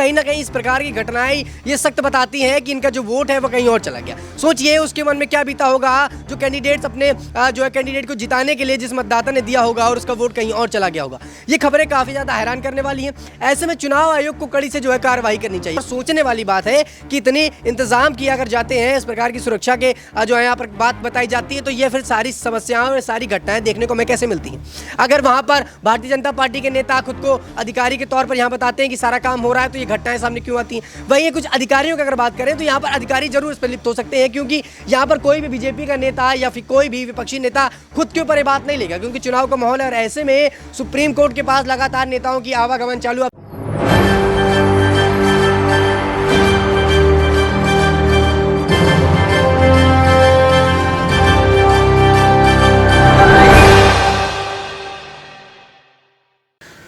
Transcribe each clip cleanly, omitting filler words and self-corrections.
कहीं ना कहीं इस प्रकार की घटनाएं ये सख्त बताती हैं कि इनका जो वोट है वो कहीं और चला गया। सोचिए उसके मन में क्या बीता होगा जो कैंडिडेट्स अपने जो है कैंडिडेट को जिताने के लिए जिस मतदाता ने दिया होगा और उसका वोट कहीं और चला गया होगा। ये खबरें काफ़ी ज़्यादा हैरान करने वाली हैं। ऐसे में चुनाव आयोग को कड़ी से जो है कार्रवाई करनी चाहिए। सोचने वाली बात है कि इतने इंतजाम किया अगर जाते हैं इस प्रकार की सुरक्षा के जो है यहाँ पर बात बताई जाती है तो ये फिर सारी समस्याएं और सारी घटनाएं देखने को हमें कैसे मिलती हैं। अगर वहाँ पर भारतीय जनता पार्टी के नेता खुद को अधिकारी के तौर पर यहाँ बताते हैं कि सारा काम हो रहा है तो ये घटनाएं सामने क्यों आती हैं। वहीं कुछ अधिकारियों की अगर बात करें तो यहाँ पर अधिकारी जरूर इस पर लिप्त हो सकते हैं, क्योंकि यहाँ पर कोई भी बीजेपी का नेता या फिर कोई भी विपक्षी नेता खुद के ऊपर ये बात नहीं लेगा, क्योंकि चुनाव का माहौल है और ऐसे में सुप्रीम कोर्ट के पास लगातार नेताओं की आवागमन चालू है।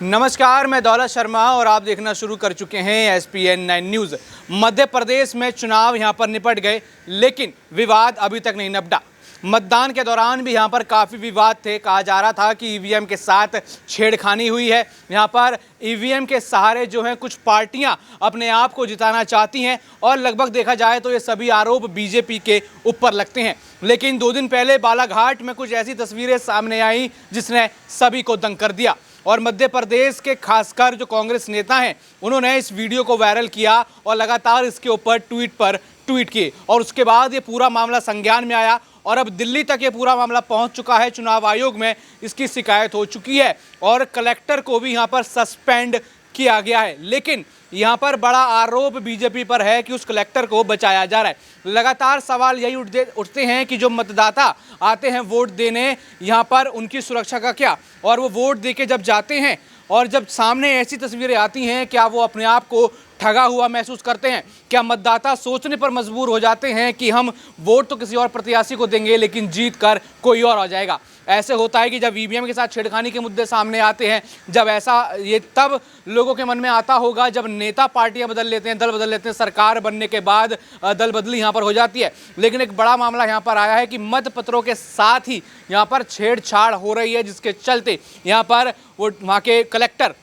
नमस्कार, मैं दौलत शर्मा और आप देखना शुरू कर चुके हैं SPN 9 न्यूज़। मध्य प्रदेश में चुनाव यहां पर निपट गए, लेकिन विवाद अभी तक नहीं निपटा। मतदान के दौरान भी यहां पर काफ़ी विवाद थे। कहा जा रहा था कि EVM के साथ छेड़खानी हुई है। यहां पर EVM के सहारे जो हैं कुछ पार्टियां अपने आप को जिताना चाहती हैं और लगभग देखा जाए तो ये सभी आरोप बीजेपी के ऊपर लगते हैं। लेकिन 2 दिन पहले बालाघाट में कुछ ऐसी तस्वीरें सामने आई जिसने सभी को दंग कर दिया और मध्य प्रदेश के खासकर जो कांग्रेस नेता हैं उन्होंने इस वीडियो को वायरल किया और लगातार इसके ऊपर ट्वीट किए और उसके बाद ये पूरा मामला संज्ञान में आया और अब दिल्ली तक ये पूरा मामला पहुंच चुका है। चुनाव आयोग में इसकी शिकायत हो चुकी है और कलेक्टर को भी यहां पर सस्पेंड किया गया है। लेकिन यहां पर बड़ा आरोप बीजेपी पर है कि उस कलेक्टर को बचाया जा रहा है। लगातार सवाल यही उठते हैं कि जो मतदाता आते हैं वोट देने, यहां पर उनकी सुरक्षा का क्या, और वो वोट देके जब जाते हैं और जब सामने ऐसी तस्वीरें आती हैं, क्या वो अपने आप को ठगा हुआ महसूस करते हैं? क्या मतदाता सोचने पर मजबूर हो जाते हैं कि हम वोट तो किसी और प्रत्याशी को देंगे लेकिन जीत कर कोई और आ जाएगा? ऐसे होता है कि जब EVM के साथ छेड़खानी के मुद्दे सामने आते हैं, जब ऐसा ये तब लोगों के मन में आता होगा जब नेता पार्टियां बदल लेते हैं, दल बदल लेते हैं, सरकार बनने के बाद दल बदली यहाँ पर हो जाती है। लेकिन एक बड़ा मामला यहाँ पर आया है कि मतपत्रों के साथ ही यहाँ पर छेड़छाड़ हो रही है, जिसके चलते यहाँ पर वो वहाँ के कलेक्टर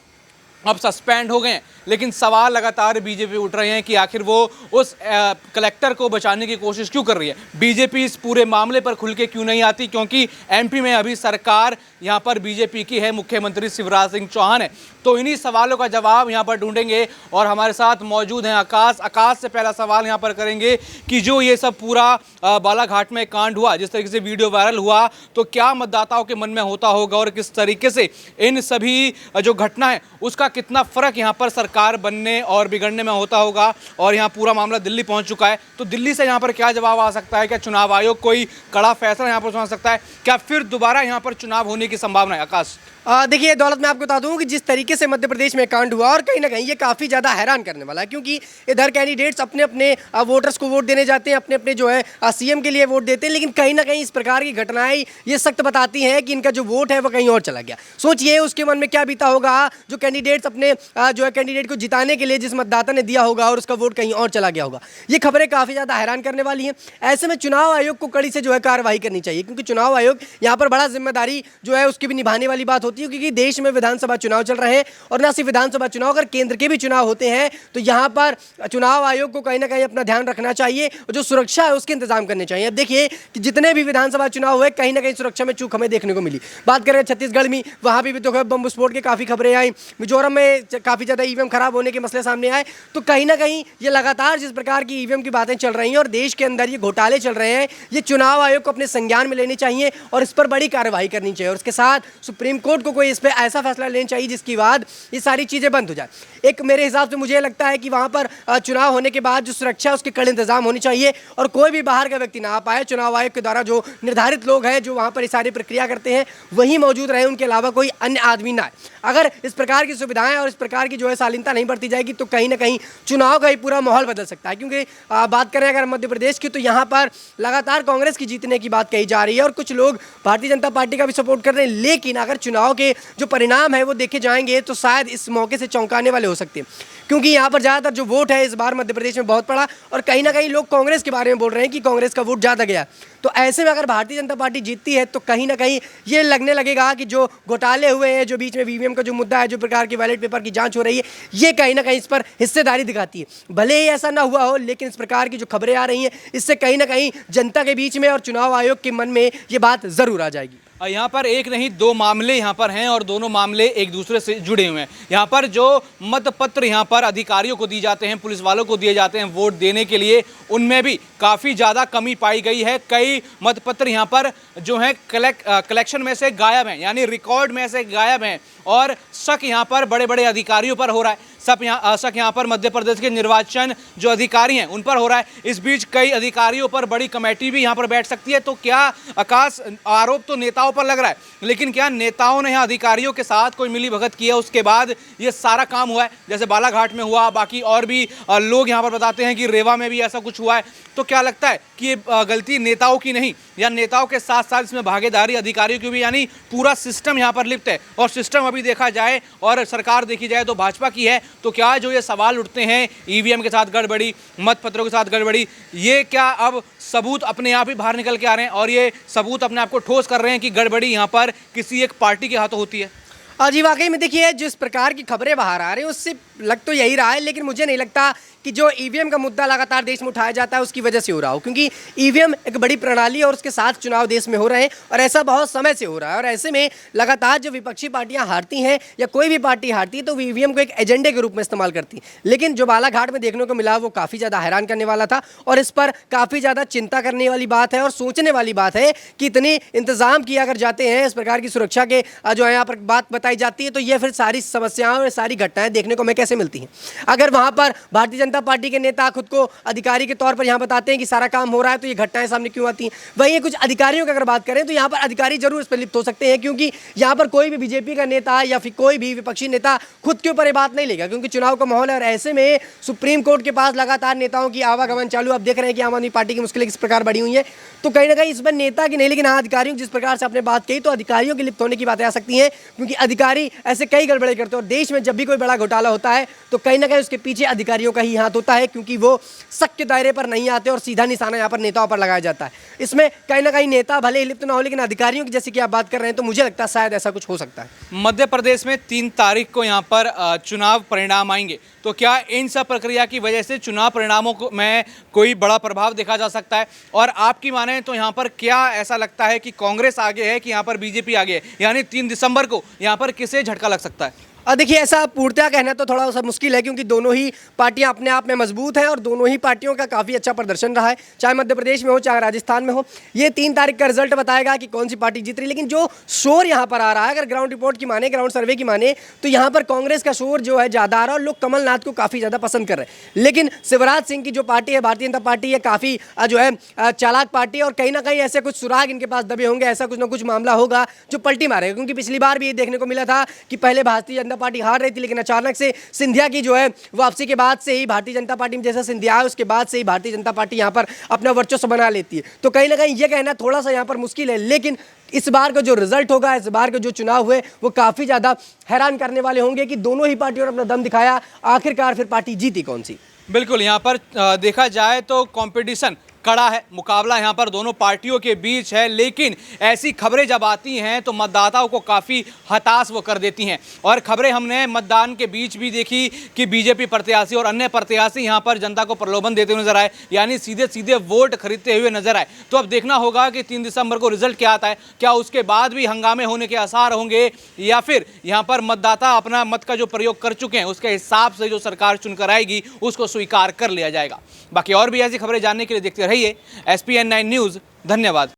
अब सस्पेंड हो गए हैं। लेकिन सवाल लगातार बीजेपी उठ रहे हैं कि आखिर वो उस कलेक्टर को बचाने की कोशिश क्यों कर रही है। बीजेपी इस पूरे मामले पर खुल के क्यों नहीं आती, क्योंकि MP में अभी सरकार यहाँ पर बीजेपी की है, मुख्यमंत्री शिवराज सिंह चौहान है। तो इन्हीं सवालों का जवाब यहाँ पर ढूंढेंगे और हमारे साथ मौजूद हैं आकाश से पहला सवाल यहाँ पर करेंगे कि जो ये सब पूरा बालाघाट में कांड हुआ, जिस तरीके से वीडियो वायरल हुआ, तो क्या मतदाताओं के मन में होता होगा और किस तरीके से इन सभी जो घटना है उसका कितना फर्क यहाँ पर सरकार बनने और बिगड़ने में होता होगा। और यहाँ पूरा मामला दिल्ली पहुँच चुका है, तो दिल्ली से यहाँ पर क्या जवाब आ सकता है? क्या चुनाव आयोग कोई कड़ा फैसला यहाँ पर सुना सकता है? क्या फिर दोबारा यहाँ पर चुनाव होने की संभावना है? आकाश, देखिए दौलत, मैं आपको बता दूं कि जिस तरीके से मध्य प्रदेश में कांड हुआ और कहीं ना कहीं ये काफ़ी ज़्यादा हैरान करने वाला है, क्योंकि इधर कैंडिडेट्स अपने अपने वोटर्स को वोट देने जाते हैं, अपने अपने जो है CM के लिए वोट देते हैं, लेकिन कहीं ना कहीं इस प्रकार की घटनाएं ये सख्त बताती हैं कि इनका जो वोट है वो कहीं और चला गया। सोचिए उसके मन में क्या बीता होगा जो कैंडिडेट्स अपने जो है कैंडिडेट को जिताने के लिए जिस मतदाता ने दिया होगा और उसका वोट कहीं और चला गया होगा। ये खबरें काफ़ी ज़्यादा हैरान करने वाली हैं। ऐसे में चुनाव आयोग को कड़ी से जो है कार्रवाई करनी चाहिए, क्योंकि चुनाव आयोग यहाँ पर बड़ा जिम्मेदारी जो है उसकी भी निभाने वाली बात होती है, क्योंकि देश में विधानसभा चुनाव चल रहे हैं और ना सिर्फ विधानसभा चुनाव, अगर केंद्र के भी चुनाव होते हैं तो यहाँ पर चुनाव आयोग को कहीं ना कहीं अपना ध्यान रखना चाहिए और जो सुरक्षा है उसके इंतजाम करने चाहिए। अब देखिए कि जितने भी विधानसभा चुनाव हुए कहीं ना कहीं सुरक्षा में चूक हमें देखने को मिली। बात करें छत्तीसगढ़ में, वहाँ भी तो बम विस्फोट की काफ़ी खबरें आई। मिजोरम में काफ़ी ज़्यादा EVM खराब होने के मसले सामने आए। तो कहीं ना कहीं ये लगातार जिस प्रकार की EVM की बातें चल रही हैं और देश के अंदर ये घोटाले चल रहे हैं, ये चुनाव आयोग को अपने संज्ञान में लेनी चाहिए और इस पर बड़ी कार्रवाई करनी चाहिए और उसके साथ सुप्रीम कोर्ट को कोई इस पर ऐसा फैसला लेना चाहिए जिसके बाद ये सारी चीज़ें बंद हो जाए। एक मेरे हिसाब से मुझे लगता है कि वहाँ पर चुनाव होने के बाद जो सुरक्षा है उसके कड़े इंतजाम होने चाहिए और कोई भी बाहर का व्यक्ति ना आ पाए। चुनाव आयोग के द्वारा जो निर्धारित लोग हैं जो वहाँ पर ये सारी प्रक्रिया करते हैं वही मौजूद रहे, उनके अलावा कोई अन्य आदमी ना आए। अगर इस प्रकार की सुविधाएं और इस प्रकार की जो है शालीनता नहीं बढ़ती जाएगी तो कहीं ना कहीं चुनाव का ही पूरा माहौल बदल सकता है। क्योंकि बात करें अगर मध्य प्रदेश की, तो यहाँ पर लगातार कांग्रेस की जीतने की बात कही जा रही है और कुछ लोग भारतीय जनता पार्टी का भी सपोर्ट कर कर रहे हैं, लेकिन अगर चुनाव के जो परिणाम है वो देखे जाएंगे तो शायद इस मौके से चौंकाने वाले हो सकते हैं, क्योंकि यहाँ पर ज़्यादातर जो वोट है इस बार मध्य प्रदेश में बहुत पड़ा और कहीं ना कहीं लोग कांग्रेस के बारे में बोल रहे हैं कि कांग्रेस का वोट ज़्यादा गया। तो ऐसे में अगर भारतीय जनता पार्टी जीतती है तो कहीं ना कहीं ये लगने लगेगा कि जो घोटाले हुए हैं, जो बीच में वीवीएम का जो मुद्दा है, जो प्रकार की बैलेट पेपर की जांच हो रही है, ये कहीं ना कहीं इस पर हिस्सेदारी दिखाती है। भले ही ऐसा ना हुआ हो, लेकिन इस प्रकार की जो खबरें आ रही हैं इससे कहीं ना कहीं जनता के बीच में और चुनाव आयोग के मन में ये बात ज़रूर आ जाएगी। यहाँ पर एक नहीं दो मामले यहाँ पर हैं और दोनों मामले एक दूसरे से जुड़े हुए हैं। यहाँ पर जो मतपत्र यहाँ पर अधिकारियों को दिए जाते हैं, पुलिस वालों को दिए जाते हैं वोट देने के लिए, उनमें भी काफ़ी ज़्यादा कमी पाई गई है। कई मतपत्र यहाँ पर जो हैं कलेक्शन में से गायब हैं, यानी रिकॉर्ड में से गायब हैं और शक यहाँ पर बड़े बड़े अधिकारियों पर हो रहा है। शक यहाँ पर मध्य प्रदेश के निर्वाचन जो अधिकारी हैं उन पर हो रहा है। इस बीच कई अधिकारियों पर बड़ी कमेटी भी यहाँ पर बैठ सकती है। तो क्या आकाश, आरोप तो नेताओं पर लग रहा है, लेकिन क्या नेताओं ने यहाँ अधिकारियों के साथ कोई मिली भगत की है, उसके बाद ये सारा काम हुआ है? जैसे बालाघाट में हुआ, बाकी और भी लोग यहाँ पर बताते हैं कि रेवा में भी ऐसा कुछ हुआ है। तो क्या लगता है कि ये गलती नेताओं की नहीं, या नेताओं के साथ साथ इसमें भागीदारी अधिकारियों की भी, यानी पूरा सिस्टम यहाँ पर लिप्त है? और सिस्टम अभी देखा जाए और सरकार देखी जाए तो भाजपा की है। तो क्या जो ये सवाल उठते हैं ईवीएम के साथ गड़बड़ी, मतपत्रों के साथ गड़बड़ी, ये क्या अब सबूत अपने आप ही बाहर निकल के आ रहे हैं और ये सबूत अपने आप को ठोस कर रहे हैं कि गड़बड़ी यहाँ पर किसी एक पार्टी के हाथों होती है? जी वाकई में देखिए, जिस प्रकार की खबरें बाहर आ रही हैं उससे लग तो यही रहा है, लेकिन मुझे नहीं लगता कि जो ईवीएम का मुद्दा लगातार देश में उठाया जाता है उसकी वजह से हो रहा हो, क्योंकि ईवीएम एक बड़ी प्रणाली है और उसके साथ चुनाव देश में हो रहे हैं और ऐसा बहुत समय से हो रहा है। और ऐसे में लगातार जो विपक्षी पार्टियां हारती हैं या कोई भी पार्टी हारती है तो ईवीएम को एक एजेंडे के रूप में इस्तेमाल करती है। लेकिन जो बालाघाट में देखने को मिला वो काफ़ी ज़्यादा हैरान करने वाला था और इस पर काफ़ी ज़्यादा चिंता करने वाली बात है और सोचने वाली बात है कि इतने इंतजाम किया अगर जाते हैं, इस प्रकार की सुरक्षा के जो है यहाँ पर बात बताई जाती है, तो ये फिर सारी समस्याएं और सारी घटनाएं देखने को हमें कैसे मिलती हैं। अगर वहाँ पर भारतीय जनता पार्टी के नेता खुद को अधिकारी के तौर पर यहाँ बताते हैं कि सारा काम हो रहा है, तो ये घटनाएं सामने क्यों आती हैं? वहीं कुछ अधिकारियों की अगर बात करें तो यहाँ पर अधिकारी जरूर इस पर लिप्त हो सकते हैं, क्योंकि यहाँ पर कोई भी बीजेपी का नेता या फिर कोई भी विपक्षी नेता खुद के ऊपर ये बात नहीं लेगा, क्योंकि चुनाव का माहौल है। और ऐसे में सुप्रीम कोर्ट के पास लगातार नेताओं की आवागमन चालू, आप देख रहे हैं कि आम आदमी पार्टी की मुश्किलें किस प्रकार बढ़ी हुई है। तो कहीं ना कहीं इस पर नेता की नहीं, लेकिन हाँ अधिकारियों जिस प्रकार से आपने बात कही, तो अधिकारियों के लिप्त होने की बातें आ सकती हैं, क्योंकि अधिकारी ऐसे कई गड़बड़े करते हैं और देश में जब भी कोई बड़ा घोटाला होता है तो कहीं ना कहीं उसके पीछे अधिकारियों का ही हाथ होता है, क्योंकि वो शक के दायरे पर नहीं आते और सीधा निशाना यहाँ पर नेताओं पर लगाया जाता है। इसमें कहीं ना कहीं नेता भले ही लिप्त ना हो, लेकिन अधिकारियों की जैसे कि आप बात कर रहे हैं, तो मुझे लगता है शायद ऐसा कुछ हो सकता है। मध्य प्रदेश में 3 तारीख को यहाँ पर चुनाव परिणाम आएंगे, तो क्या इन सब प्रक्रिया की वजह से चुनाव परिणामों को में कोई बड़ा प्रभाव देखा जा सकता है? और आपकी माने तो यहाँ पर क्या ऐसा लगता है कि कांग्रेस आगे है कि यहाँ पर बीजेपी आगे है? यानी 3 दिसंबर को यहाँ पर किसे झटका लग सकता है? देखिए, ऐसा पूर्णतः कहना तो थोड़ा सा मुश्किल है, क्योंकि दोनों ही पार्टियां अपने आप में मजबूत हैं और दोनों ही पार्टियों का काफ़ी अच्छा प्रदर्शन रहा है, चाहे मध्य प्रदेश में हो चाहे राजस्थान में हो। ये 3 तारीख का रिजल्ट बताएगा कि कौन सी पार्टी जीत रही है। लेकिन जो शोर यहाँ पर आ रहा है, अगर ग्राउंड रिपोर्ट की माने, ग्राउंड सर्वे की माने, तो यहाँ पर कांग्रेस का शोर जो है ज़्यादा आ रहा है और लोग कमलनाथ को काफ़ी ज़्यादा पसंद कर रहे हैं। लेकिन शिवराज सिंह की जो पार्टी है, भारतीय जनता पार्टी, है काफ़ी जो है चालाक पार्टी है और कहीं ना कहीं ऐसे कुछ सुराग इनके पास दबे होंगे, ऐसा कुछ ना कुछ मामला होगा जो पलटी मारेगा। क्योंकि पिछली बार भी ये देखने को मिला था कि पहले भारतीय जनता पार्टी हार रही थी, लेकिन अचानक से सिंधिया की जो है वापसी के बाद से ही भारतीय जनता पार्टी में जैसा सिंधिया है उसके बाद से ही भारतीय जनता पार्टी यहाँ पर अपना वर्चस्व बना लेती है। तो कहीं ना कहीं ये कहना थोड़ा सा यहाँ पर मुश्किल है, लेकिन इस बार का जो रिजल्ट होगा, इस बार के जो चुनाव हुए, वो काफ़ी ज़्यादा हैरान करने वाले होंगे कि दोनों ही पार्टियों ने अपना दम दिखाया, आखिरकार फिर पार्टी जीती कौन सी। बिल्कुल, यहाँ पर देखा जाए तो कंपटीशन कड़ा है, मुकाबला यहाँ पर दोनों पार्टियों के बीच है, लेकिन ऐसी खबरें जब आती हैं तो मतदाताओं को काफ़ी हताश वो कर देती हैं। और खबरें हमने मतदान के बीच भी देखी कि बीजेपी प्रत्याशी और अन्य प्रत्याशी यहाँ पर जनता को प्रलोभन देते हुए नजर आए, यानी सीधे सीधे वोट खरीदते हुए नजर आए। तो अब देखना होगा कि 3 दिसंबर को रिजल्ट क्या आता है, क्या उसके बाद भी हंगामे होने के आसार होंगे या फिर यहाँ पर मतदाता अपना मत का जो प्रयोग कर चुके हैं उसके हिसाब से जो सरकार चुनकर आएगी उसको स्वीकार कर लिया जाएगा। बाकी और भी ऐसी खबरें जानने के लिए देखते रहिए SPN9 न्यूज़। धन्यवाद।